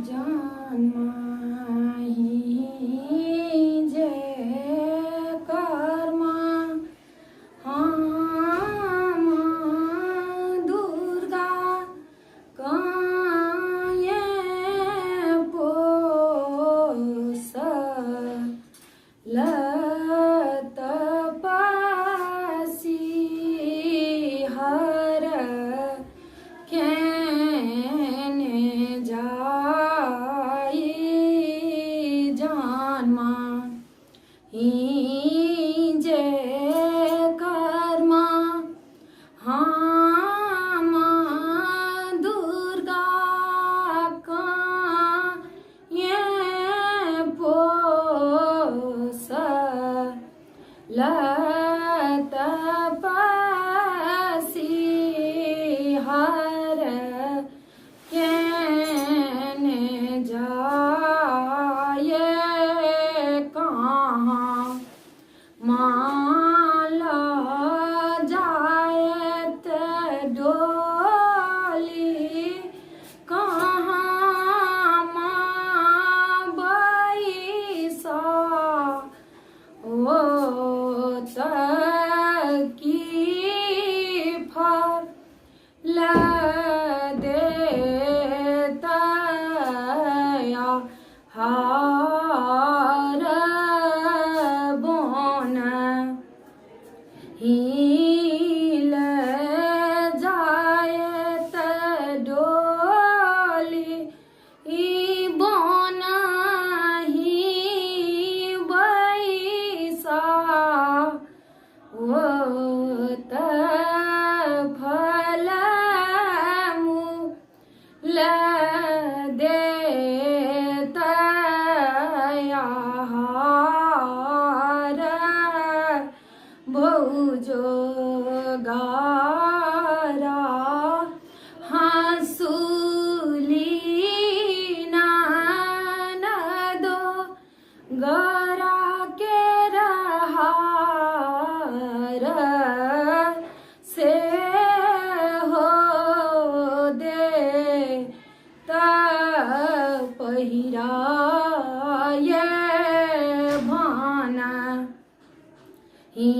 जन्माही जे कर्मा हम दुर्गा काये पोस लतपसी हर केने जाई जन्मा ही जे कर्मा हम दुर्गा काये पोस लतपसी हर केने जाए कहाँ माला जायत डोली कहाँ माँ बैसा ओ तकी फल देतया हार बोन हिल जायत डोली ई बोन ही बैसा ओ त फल मूल देतया हार भौजो गारा हंसुली ननदो गरा के रहार से हो दे त पहिराए भाना ही